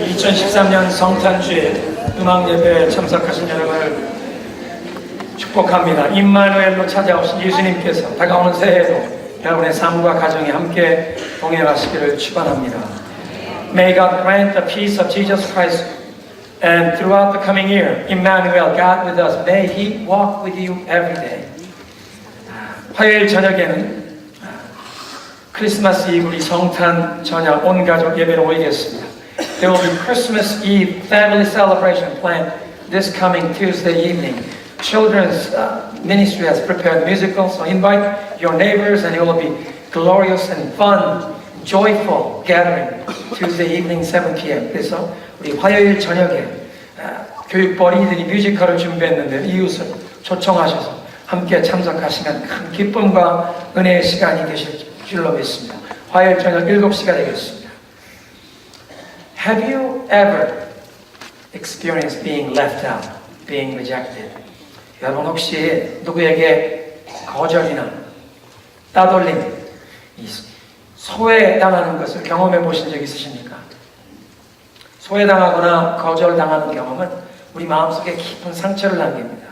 2013년 성탄주일 음악 예배에 참석하신 여러분을 축복합니다. 임마누엘로 찾아오신 예수님께서 다가오는 새해에도 여러분의 삶과 가정에 함께 동행하시기를 축원합니다. May God grant the peace of Jesus Christ and throughout the coming year, Emmanuel, God with us, may He walk with you every day. 화요일 저녁에는 크리스마스 이브 우리 성탄 저녁 온 가족 예배로 모이겠습니다. There will be Christmas Eve family celebration planned this coming Tuesday evening. Children's ministry has prepared musicals, so invite your neighbors and it will be glorious and fun, joyful gathering Tuesday evening 7 p.m. 그래서 우리 화요일 저녁에 교육벌이들이 뮤지컬을 준비했는데 이웃을 초청하셔서 함께 참석하시면 큰 기쁨과 은혜의 시간이 되실 줄로 믿습니다. 화요일 저녁 7시가 되겠습니다. Have you ever experienced being left out, being rejected? 여러분 혹시 누구에게 거절이나 따돌림, 소외당하는 것을 경험해 보신 적 있으십니까? 소외당하거나 거절당하는 경험은 우리 마음속에 깊은 상처를 남깁니다.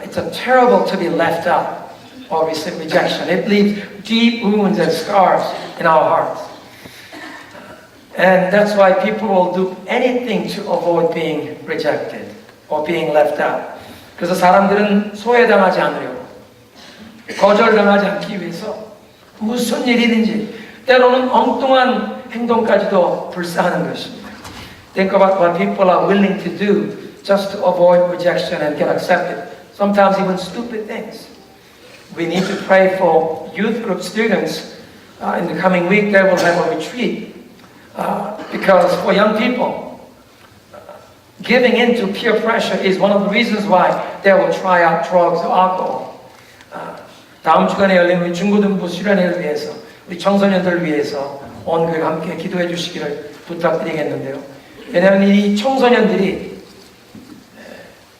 It's terrible to be left out or receive rejection. It leaves deep wounds and scars in our hearts. And that's why people will do anything to avoid being rejected or being left out. 그래서 사람들은 소외당하지 않으려고, 거절당하지 않기 위해서 무슨 일이든지 때로는 엉뚱한 행동까지도 불사하는 것입니다. Think about what people are willing to do just to avoid rejection and get accepted. Sometimes even stupid things. We need to pray for youth group students. In the coming week they will have a retreat. Because for young people, giving in to peer pressure is one of the reasons why they will try out drugs or alcohol. 다음 주간에 열린 우리 중고등부 수련회를 위해서, 우리 청소년들을 위해서 온 교회가 함께 기도해 주시기를 부탁드리겠는데요. 왜냐하면 이 청소년들이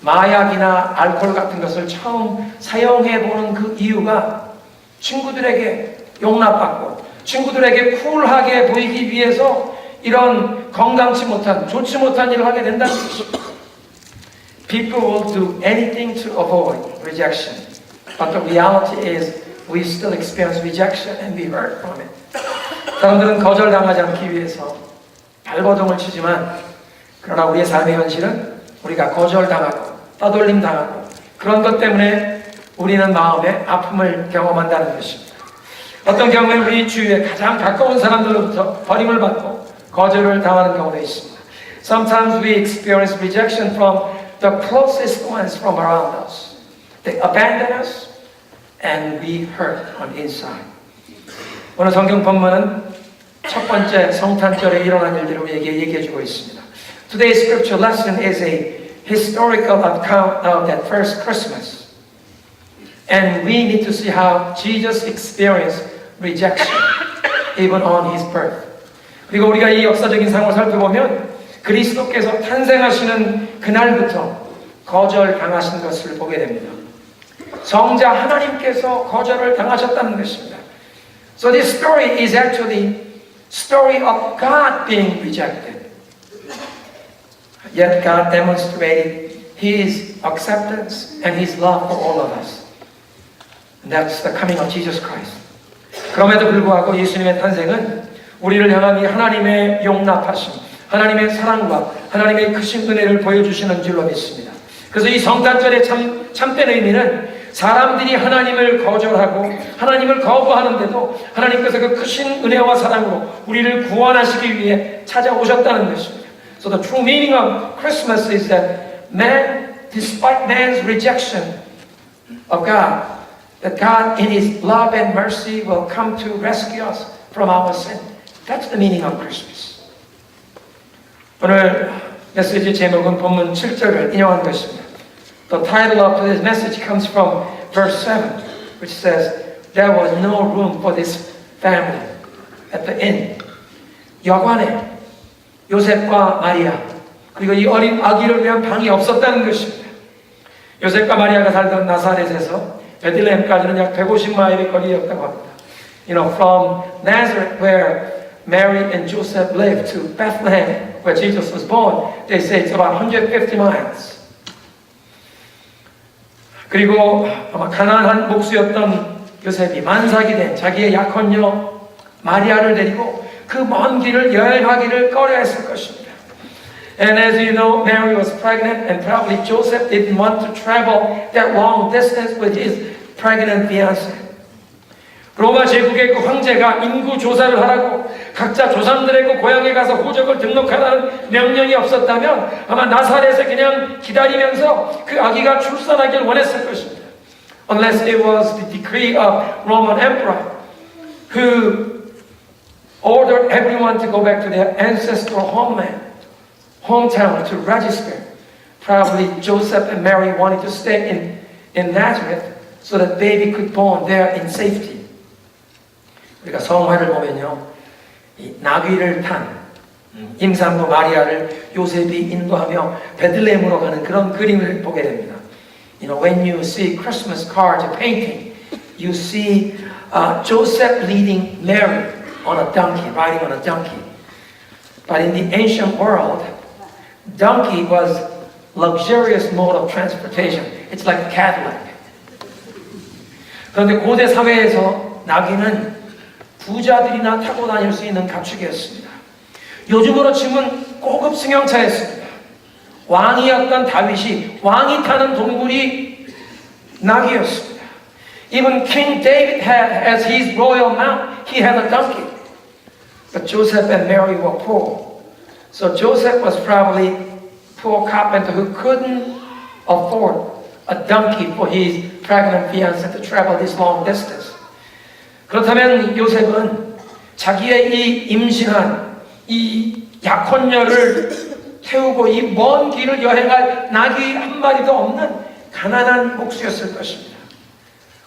마약이나 알코올 같은 것을 처음 사용해보는 그 이유가 친구들에게 용납받고 친구들에게 쿨하게 보이기 위해서 이런 건강치 못한, 좋지 못한 일을 하게 된다는 것입니다. People will do anything to avoid rejection. But the reality is we still experience rejection and we hurt from it. 사람들은 거절당하지 않기 위해서 발버둥을 치지만 그러나 우리의 삶의 현실은 우리가 거절당하고 따돌림당하고 그런 것 때문에 우리는 마음에 아픔을 경험한다는 것입니다. 어떤 경우에는 우리 주위에 가장 가까운 사람들로부터 버림을 받고 거절을 당하는 경우도 있습니다. Sometimes we experience rejection from the closest ones from around us. They abandon us and we hurt on the inside. 오늘 성경 본문은 첫 번째 성탄절에 일어난 일들을 우리에게 얘기해주고 있습니다. Today's scripture lesson is a historical account of that first Christmas. And we need to see how Jesus experienced rejection even on his birth. 그리고 우리가 이 역사적인 상황을 살펴보면 그리스도께서 탄생하시는 그날부터 거절당하신 것을 보게 됩니다. 성자 하나님께서 거절을 당하셨다는 것입니다. So this story is actually story of God being rejected. Yet God demonstrated His acceptance and His love for all of us. And that's the coming of Jesus Christ. 그럼에도 불구하고 예수님의 탄생은 우리를 향한 이 하나님의 용납하심, 하나님의 사랑과 하나님의 크신 은혜를 보여주시는 줄로 믿습니다. 그래서 이 성탄절의 참된 의미는 사람들이 하나님을 거절하고 하나님을 거부하는데도 하나님께서 그 크신 은혜와 사랑으로 우리를 구원하시기 위해 찾아오셨다는 것입니다. So the true meaning of Christmas is that man, despite man's rejection of God, that God in His love and mercy will come to rescue us from our sin. That's the meaning of Christmas. 오늘 메시지 제목은 본문 7절을 인용한 것입니다. The title of today's message comes from verse 7, which says, There was no room for this family at the inn. 여관에 요셉과 마리아 그리고 이 어린 아기를 위한 방이 없었다는 것입니다. 요셉과 마리아가 살던 나사렛에서 베들레헴까지는 약 150마일의 거리였다고 합니다. You know, from Nazareth where Mary and Joseph lived to Bethlehem, where Jesus was born, they say it's about 150 miles. 그리고 아마 가난한 목수였던 요셉이 만삭이 된 자기의 약혼녀 마리아를 데리고 그 먼 길을 여행하기를 꺼려했을 것입니다. And as you know, Mary was pregnant and probably Joseph didn't want to travel that long distance with his pregnant fiancée. 로마 제국의 그 황제가 인구 조사를 하라고 각자 조상들의 그 고향에 가서 호적을 등록하라는 명령이 없었다면 아마 나사렛에 그냥 기다리면서 그 아기가 출산하길 원했을 것입니다. Unless it was the decree of Roman Emperor who ordered everyone to go back to their ancestral hometown to register. Probably Joseph and Mary wanted to stay in Nazareth so that baby could be born there in safety. 우리가 성화를 보면요, 이 나귀를 탄 임산부 마리아를 요셉이 인도하며 베들레헴으로 가는 그런 그림을 보게 됩니다. You know, when you see Christmas cards or painting, you see Joseph leading Mary on a donkey, riding on a donkey. But in the ancient world, donkey was luxurious mode of transportation. It's like a Cadillac. 그런데 고대 사회에서 나귀는 부자들이나 타고 다닐 수 있는 가축이었습니다. 요즘으로 치면 고급 승용차였습니다. 왕이었던 다윗이 왕이 타는 동물이 나귀였습니다. Even King David had as his royal mount, he had a donkey. But Joseph and Mary were poor. So Joseph was probably a poor carpenter who couldn't afford a donkey for his pregnant fiancée to travel this long distance. 그렇다면 요셉은 자기의 이 임신한 이 약혼녀를 태우고 이 먼 길을 여행할 나귀 한 마리도 없는 가난한 목수였을 것입니다.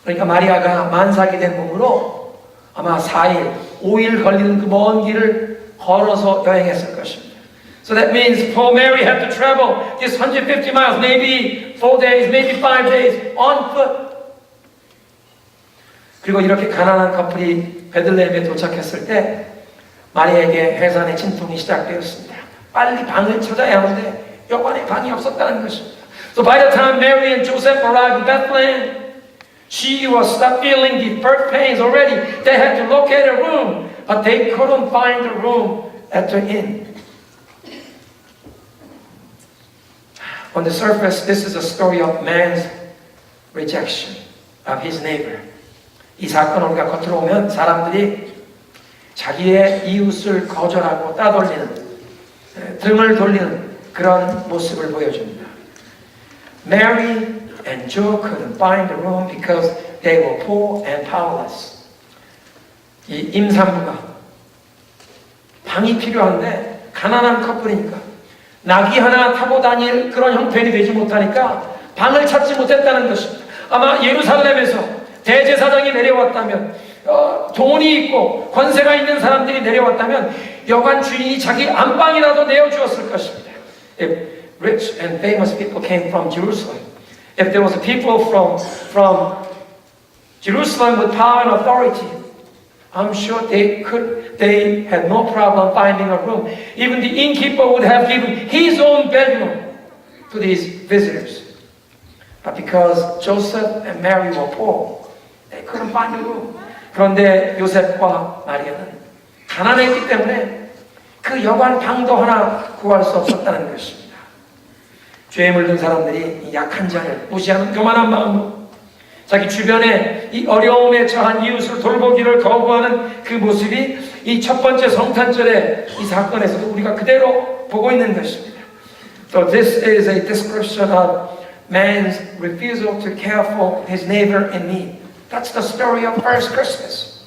그러니까 마리아가 만삭이 된 몸으로 아마 4일, 5일 걸리는 그 먼 길을 걸어서 여행했을 것입니다. So that means poor Mary had to travel this 150 miles, maybe 4 days, maybe 5 days on foot. 그리고 이렇게 가난한 커플이 베들레헴에 도착했을 때 마리아에게 해산의 진통이 시작되었습니다. 빨리 방을 찾아야 하는데 여관에 방이 없었다는 것입니다. So by the time Mary and Joseph arrived in Bethlehem, she was start feeling the birth pains already. They had to locate a room, but they couldn't find a room at the inn. On the surface, this is a story of man's rejection of his neighbor. 이 사건을 우리가 겉으로 보면 사람들이 자기의 이웃을 거절하고 따돌리는, 등을 돌리는 그런 모습을 보여줍니다. Mary and Joe couldn't find a room because they were poor and powerless. 이 임산부가 방이 필요한데 가난한 커플이니까 나귀 하나 타고 다닐 그런 형편이 되지 못하니까 방을 찾지 못했다는 것입니다. 아마 예루살렘에서 대제사장이 내려왔다면 돈이 있고 권세가 있는 사람들이 내려왔다면 여관 주인이 자기 안방이라도 내어주었을 것입니다. If rich and famous people came from Jerusalem, if there was a people from Jerusalem with power and authority, I'm sure they had no problem finding a room. Even the innkeeper would have given his own bedroom to these visitors. But because Joseph and Mary were poor, they couldn't find a room. 그런데 요셉과 마리아는 가난했기 때문에 그 여관 방도 하나 구할 수 없었다는 것입니다. 죄에 물든 사람들이 이 약한 자를 무시하는 교만한 마음으로 자기 주변에 이 어려움에 처한 이웃을 돌보기를 거부하는 그 모습이 이 첫 번째 성탄절의 이 사건에서도 우리가 그대로 보고 있는 것입니다. So this is a description of man's refusal to care for his neighbor in need. That's the story of first Christmas.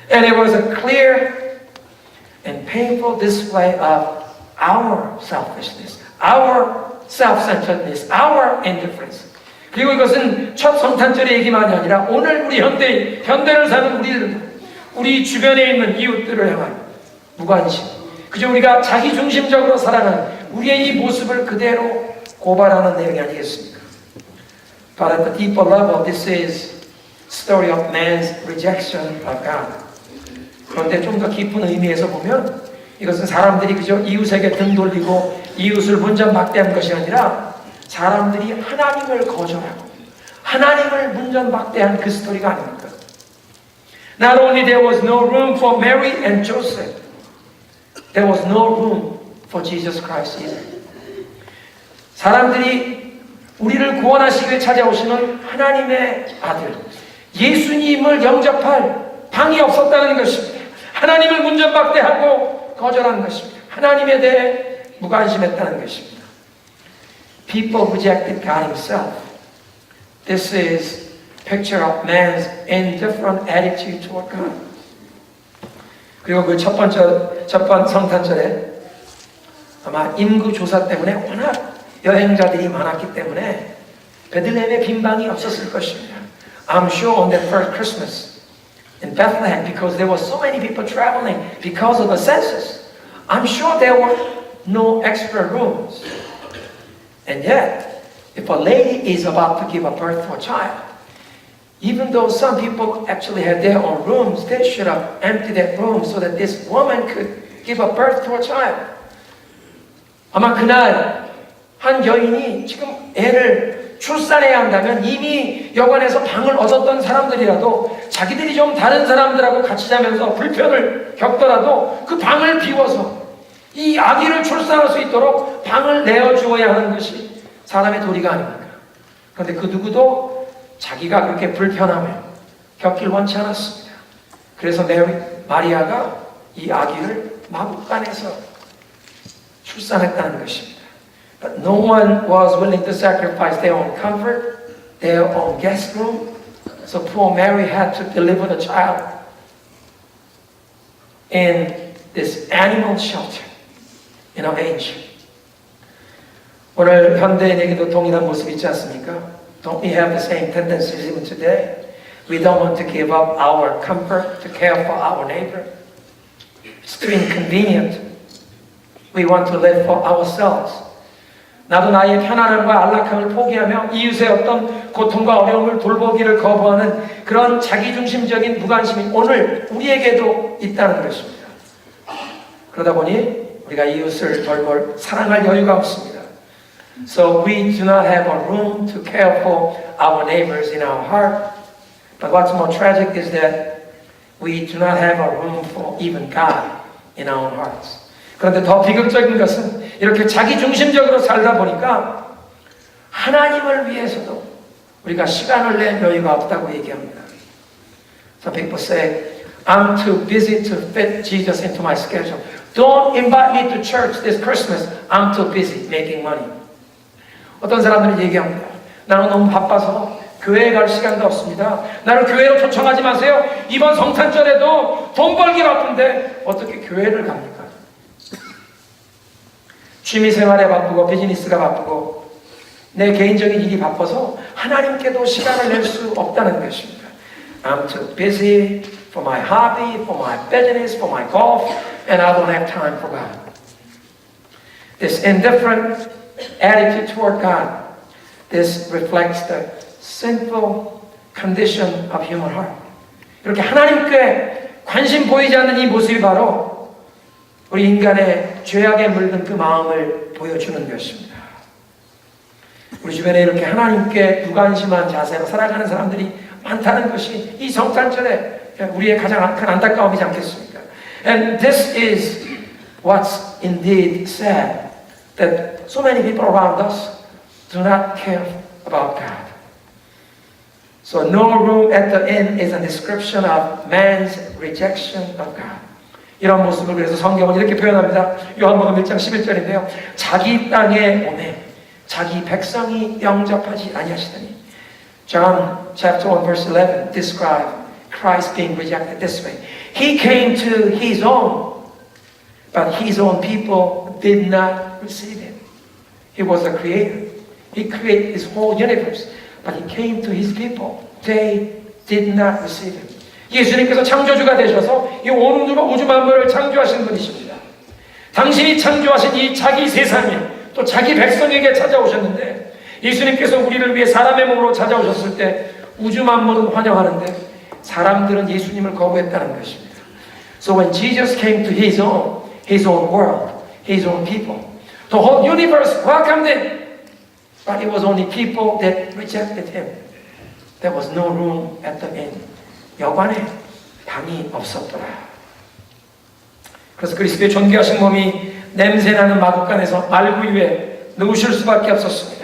And it was a clear and painful display of our selfishness, our self-centeredness, our indifference. 그리고 이것은 첫 성탄절의 얘기만이 아니라 오늘 우리 현대를 사는 우리 주변에 있는 이웃들을 향한 무관심. 그저 우리가 자기중심적으로 살아가는 우리의 이 모습을 그대로 고발하는 내용이 아니겠습니까? But at the deeper level, this is story of man's rejection of God. 그런데 좀 더 깊은 의미에서 보면 이것은 사람들이 그저 이웃에게 등 돌리고 이웃을 문전박대한 것이 아니라 사람들이 하나님을 거절하고 하나님을 문전박대한 그 스토리가 아닙니까? Not only there was no room for Mary and Joseph, there was no room for Jesus Christ either. 사람들이 우리를 구원하시기 위해 찾아오시는 하나님의 아들 예수님을 영접할 방이 없었다는 것입니다. 하나님을 문전박대하고 거절한 것입니다. 하나님에 대해 무관심했다는 것입니다. People rejected God Himself. This is picture of man's indifferent attitude toward God. 그리고 그 첫 번 성탄절에 아마 인구 조사 때문에 워낙 여행자들이 많았기 때문에 베들레헴에 빈 방이 없었을 것입니다. I'm sure on that first Christmas in Bethlehem, because there were so many people traveling because of the census, I'm sure there were no extra rooms. And yet, if a lady is about to give a birth to a child, even though some people actually had their own rooms, they should have emptied that room so that this woman could give a birth to a child. 아마 그날 한 여인이 지금 애를 출산해야 한다면 이미 여관에서 방을 얻었던 사람들이라도 자기들이 좀 다른 사람들하고 같이 자면서 불편을 겪더라도 그 방을 비워서 이 아기를 출산할 수 있도록 방을 내어주어야 하는 것이 사람의 도리가 아닙니까? 그런데 그 누구도 자기가 그렇게 불편함을 겪길 원치 않았습니다. 그래서 마리아가 이 아기를 마국간에서 출산했다는 것입니다. But no one was willing to sacrifice their own comfort, their own guest room. So poor Mary had to deliver the child in this animal shelter, in a manger. 오늘 현대인에게도 동일한 모습이 있지 않습니까? Don't we have the same tendencies even today? We don't want to give up our comfort to care for our neighbor. It's too inconvenient. We want to live for ourselves. 나도 나의 편안함과 안락함을 포기하며 이웃의 어떤 고통과 어려움을 돌보기를 거부하는 그런 자기중심적인 무관심이 오늘 우리에게도 있다는 것입니다. 그러다 보니 우리가 이웃을 돌볼 사랑할 여유가 없습니다. So we do not have a room to care for our neighbors in our heart. But what's more tragic is that we do not have a room for even God in our hearts. 그런데 더 비극적인 것은 이렇게 자기중심적으로 살다 보니까 하나님을 위해서도 우리가 시간을 낼 여유가 없다고 얘기합니다. Some people say, I'm too busy to fit Jesus into my schedule. Don't invite me to church this Christmas. I'm too busy making money. 어떤 사람들이 얘기합니다. 나는 너무 바빠서 교회에 갈 시간도 없습니다. 나를 교회로 초청하지 마세요. 이번 성탄절에도 돈 벌기 바쁜데 어떻게 교회를 갑니까? 취미생활에 바쁘고 비즈니스가 바쁘고 내 개인적인 일이 바빠서 하나님께도 시간을 낼 수 없다는 것입니다. I'm too busy for my hobby, for my business, for my golf, and I don't have time for God. This indifferent attitude toward God, this reflects the sinful condition of human heart. 이렇게 하나님께 관심 보이지 않는 이 모습이 바로 우리 인간의 죄악에 물든 그 마음을 보여주는 것입니다. 우리 주변에 이렇게 하나님께 무관심한 자세로 살아가는 사람들이 많다는 것이 이 성탄절에 우리의 가장 큰 안타까움이지 않겠습니까? And this is what's indeed sad, that so many people around us do not care about God. So no room at the inn is a description of man's rejection of God. 이런 모습을 그래서 성경은 이렇게 표현합니다. 요한복음 1장 11절인데요. 자기 땅에 오매 자기 백성이 영접하지 아니하시더니. John chapter 1 verse 11 describe Christ being rejected this way. He came to his own, but his own people did not receive him. He was the creator. He created his whole universe, but he came to his people. They did not receive him. 예수님께서 창조주가 되셔서 이 온 우주 만물을 창조하신 분이십니다. 당신이 창조하신 이 자기 세상에 또 자기 백성에게 찾아오셨는데 예수님께서 우리를 위해 사람의 몸으로 찾아오셨을 때 우주 만물은 환영하는데 사람들은 예수님을 거부했다는 것입니다. So when Jesus came to his own world, his own people, the whole universe welcomed him. But it was only people that rejected him. There was no room at the inn. 여관에 방이 없었더라. 그래서 그리스도의 존귀하신 몸이 냄새나는 마구간에서 말구 위에 누우실 수밖에 없었습니다.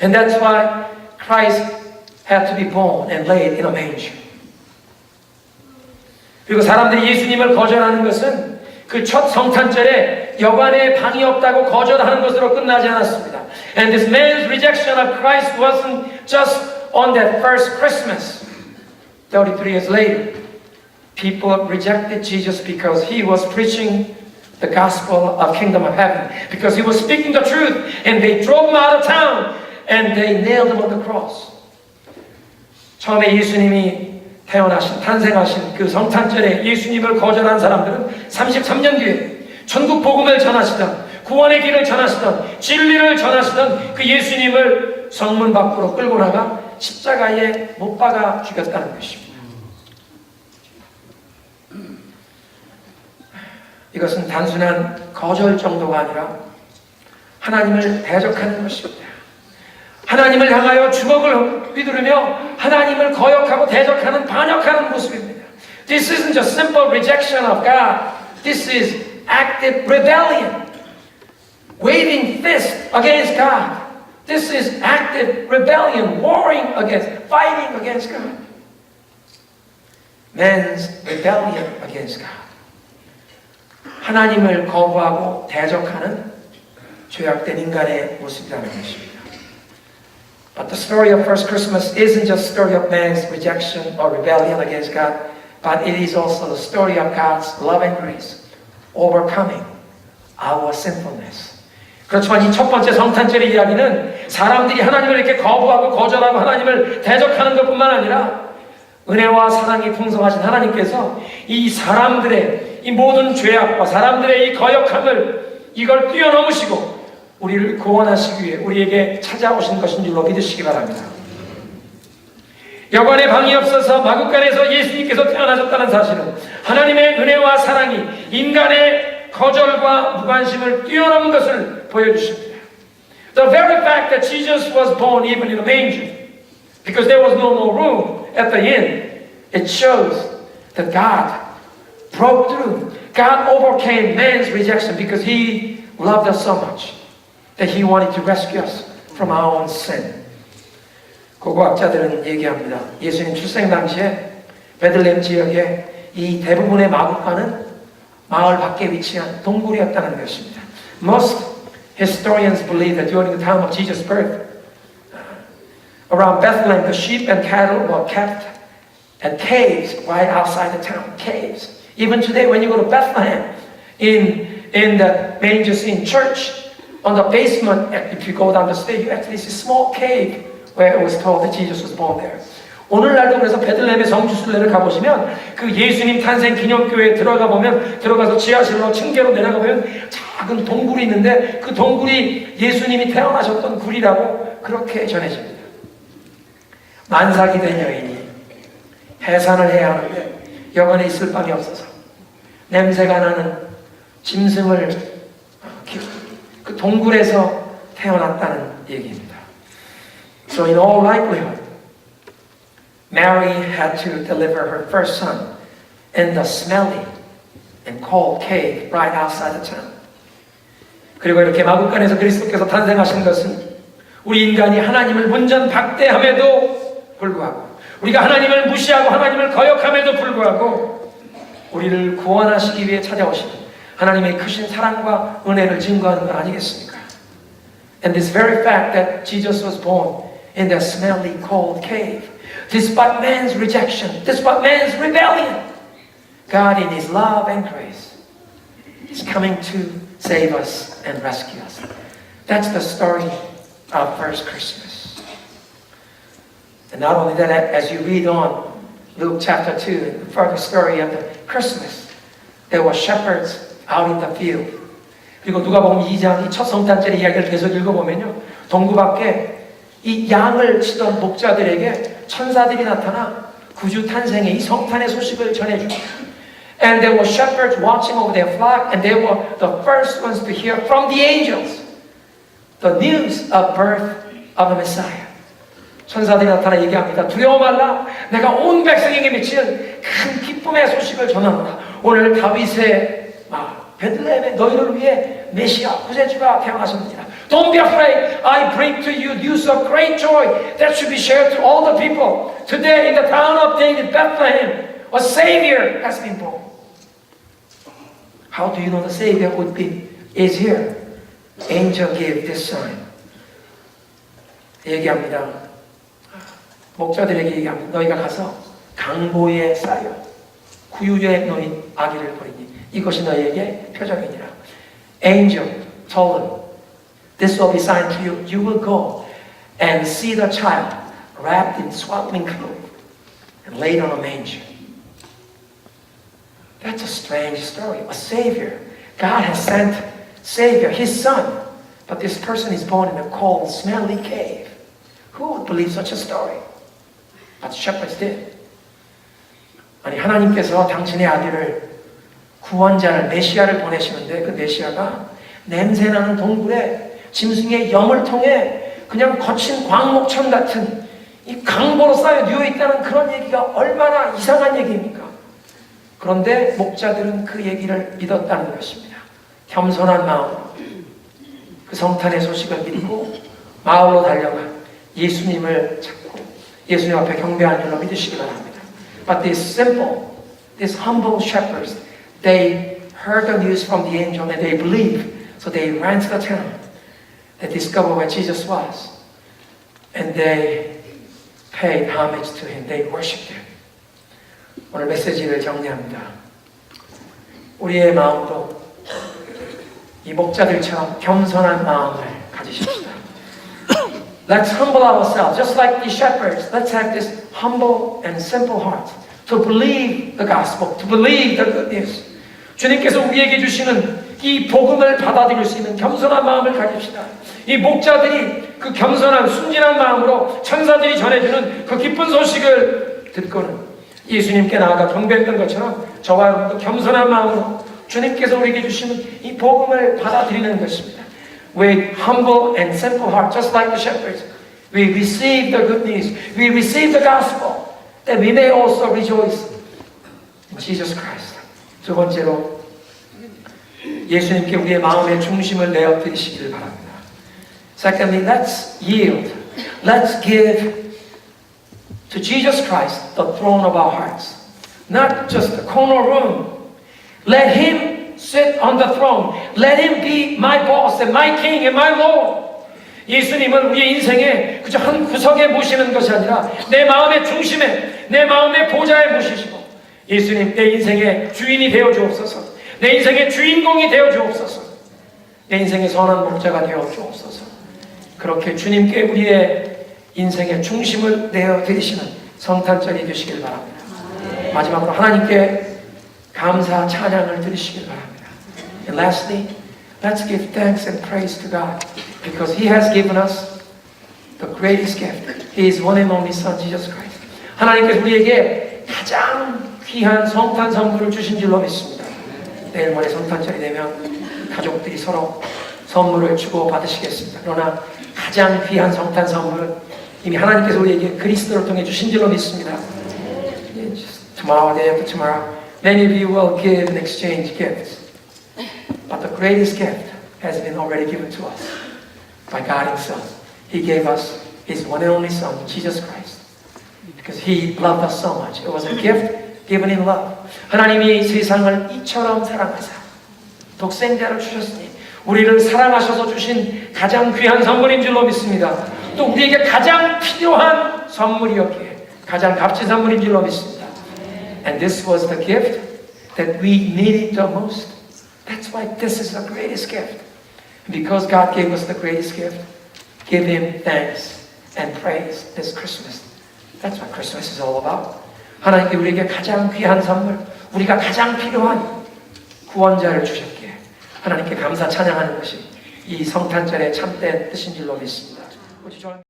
And that's why Christ had to be born and laid in a manger. 그리고 사람들이 예수님을 거절하는 것은 그 첫 성탄절에 여관에 방이 없다고 거절하는 것으로 끝나지 않았습니다. And this man's rejection of Christ wasn't just on that first Christmas. 33 years later, people rejected Jesus because he was preaching the gospel of kingdom of heaven. Because he was speaking the truth. And they drove him out of town. And they nailed him on the cross. 처음에 예수님이 탄생하신 그 성탄절에 예수님을 거절한 사람들은 33년 뒤에 천국 복음을 전하시던 구원의 길을 전하시던 진리를 전하시던 그 예수님을 성문 밖으로 끌고 나가 십자가에 못 박아 죽였다는 것입니다. 이것은 단순한 거절 정도가 아니라 하나님을 대적하는 것입니다. 하나님을 향하여 주먹을 휘두르며 하나님을 거역하고 대적하는 반역하는 모습입니다. This isn't just simple rejection of God. This is active rebellion. Waving fist against God. This is active rebellion, warring against, fighting against God. Man's rebellion against God. 하나님을 거부하고 대적하는 죄악된 인간의 모습이라는 것입니다. But the story of first Christmas isn't just a story of man's rejection or rebellion against God, but it is also the story of God's love and grace, overcoming our sinfulness. 그렇지만 이 첫 번째 성탄절의 이야기는 사람들이 하나님을 이렇게 거부하고 거절하고 하나님을 대적하는 것뿐만 아니라 은혜와 사랑이 풍성하신 하나님께서 이 사람들의 이 모든 죄악과 사람들의 이 거역함을 이걸 뛰어넘으시고 우리를 구원하시기 위해 우리에게 찾아오신 것인 줄로 믿으시기 바랍니다. 여관에 방이 없어서 마구간에서 예수님께서 태어나셨다는 사실은 하나님의 은혜와 사랑이 인간의 거절과 무관심을 뛰어넘은 것을 보여주십니다. The very fact that Jesus was born even in a manger, because there was no more room at the inn, it shows that God broke through. God overcame man's rejection because He loved us so much that He wanted to rescue us from our own sin. 고고학자들은 얘기합니다. 예수님 출생 당시에 베들레헴 지역에 이 대부분의 마구간은 마을 밖에 위치한 동굴이었다는 것입니다. Most historians believe that during the time of Jesus' birth, around Bethlehem, the sheep and cattle were kept at caves right outside the town. Caves. Even today, when you go to Bethlehem, in the manger scene church, on the basement, if you go down the stairs, you actually see a small cave where it was told that Jesus was born there. 오늘날도 그래서 베들레헴의 성지순례를 가보시면 그 예수님 탄생 기념교회에 들어가서 지하실로 층계로 내려가 보면 작은 동굴이 있는데 그 동굴이 예수님이 태어나셨던 굴이라고 그렇게 전해집니다. 만삭이 된 여인이 해산을 해야 하는데 여관에 있을 방이 없어서 냄새가 나는 짐승을 그 동굴에서 태어났다는 얘기입니다. So in all likelihood, Mary had to deliver her first son in the smelly and cold cave right outside the town. 그리고 이렇게 마구간에서 그리스도께서 탄생하신 것은 우리 인간이 하나님을 문전박대함에도 불구하고 우리가 하나님을 무시하고 하나님을 거역함에도 불구하고 우리를 구원하시기 위해 찾아오신 하나님의 크신 사랑과 은혜를 증거하는 것 아니겠습니까? And this very fact that Jesus was born in that smelly cold cave, despite man's rejection, despite man's rebellion, God in His love and grace is coming to save us and rescue us. That's the story of first Christmas. And not only that, as you read on Luke chapter 2, the further story of the Christmas, there were shepherds out in the field. 그리고 누가복음 2장 이 첫 성탄절 이야기를 계속 읽어보면요, 동구 밖에 이 양을 치던 목자들에게 천사들이 나타나 구주 탄생의 이 성탄의 소식을 전해줍니다. And there were shepherds watching over their flock, and they were the first ones to hear from the angels the news of birth of the Messiah. 천사들이 나타나 얘기합니다. 두려워 말라. 내가 온 백성에게 미치는 큰 기쁨의 소식을 전하노라. 오늘 다윗의 베들레헴에 너희를 위해 메시아 구세주가 태어나셨느니라. Don't be afraid. I bring to you news of great joy that should be shared to all the people. Today in the town of David, Bethlehem, a Savior has been born. How do you know the Savior is here? Angel gave this sign. 얘기합니다. 목자들에게 얘기합니다. 너희가 가서 강보에 쌓여 구유에 놓인 아기를 버리니 이것이 너희에게 표적이니라. Angel told them, this will be sign to you. You will go and see the child wrapped in swaddling clothes and laid on a manger. That's a strange story. A Savior. God has sent Savior, His Son. But this person is born in a cold, smelly cave. Who would believe such a story? But shepherds did. 아니, 하나님께서 당신의 아들을 구원자를, 메시아를 보내시는데 그 메시아가 냄새나는 동굴에 짐승의 염을 통해 그냥 거친 광목천 같은 이 강보로 쌓여 누워있다는 그런 얘기가 얼마나 이상한 얘기입니까? 그런데 목자들은 그 얘기를 믿었다는 것입니다. 겸손한 마음으로 그 성탄의 소식을 믿고 마을로 달려가 예수님을 찾고 예수님 앞에 경배하는 줄로 믿으시기 바랍니다. But these humble shepherds, they heard the news from the angel and they believed. So they ran to the town. They discovered where Jesus was. And they paid homage to Him. They worshipped Him. 오늘 메시지를 정리합니다. 우리의 마음도 이 목자들처럼 겸손한 마음을 가지십시다. Let's humble ourselves, just like the shepherds. Let's have this humble and simple heart to believe the gospel, to believe the good news. 주님께서 우리에게 주시는 이 복음을 받아들일 수 있는 겸손한 마음을 가집시다. 이 목자들이 그 겸손한 순진한 마음으로 천사들이 전해주는 그 기쁜 소식을 듣고는 예수님께 나아가 경배했던 것처럼 저와 여러분도 겸손한 마음으로 주님께서 우리에게 주시는 이 복음을 받아들이는 것입니다. With humble and simple heart, just like the shepherds, we receive the good news. We receive the gospel, that we may also rejoice in Jesus Christ. 두 번째로 예수님께 우리의 마음의 중심을 내어드리시기를 바랍니다. Secondly, let's yield. Let's give to Jesus Christ the throne of our hearts. Not just a corner room. Let Him sit on the throne. Let Him be my boss and my king and my Lord. 예수님은 우리의 인생에 그저 한 구석에 모시는 것이 아니라 내 마음의 중심에, 내 마음의 보좌에 모시시고 예수님 내 인생의 주인이 되어 주옵소서. 내 인생의 주인공이 되어 주옵소서. 내 인생의 선한 목자가 되어 주옵소서. 그렇게 주님께 우리의 인생의 중심을 내어드리시는 성탄절이 되시길 바랍니다. 마지막으로 하나님께 감사 찬양을 드리시길 바랍니다. And lastly, let's give thanks and praise to God because He has given us the greatest gift. His one and only Son, Jesus Christ. 하나님께서 우리에게 가장 귀한 성탄 선물을 주신 줄로 믿습니다. 내일 모레 성탄절이 되면 가족들이 서로 선물을 주고 받으시겠습니다. 그러나 가장 귀한 성탄 선물은 이미 하나님께서 우리에게 그리스도를 통해 주신 줄로 믿습니다. Tomorrow, day after tomorrow, many of you will give and exchange gifts. But the greatest gift has been already given to us by God Himself. He gave us His one and only Son, Jesus Christ. Because He loved us so much. It was a gift given in love. 하나님이 세상을 이처럼 사랑하사 독생자를 주셨으니 우리를 사랑하셔서 주신 가장 귀한 선물인 줄로 믿습니다. 또 우리에게 가장 필요한 선물이었기에 가장 값진 선물인 줄로 믿습니다. And this was the gift that we needed the most. That's why this is the greatest gift. Because God gave us the greatest gift, give Him thanks and praise this Christmas. That's what Christmas is all about. 하나님께 우리에게 가장 귀한 선물, 우리가 가장 필요한 구원자를 주셨기에 하나님께 감사 찬양하는 것이 이 성탄절의 참된 뜻인 줄로 믿습니다.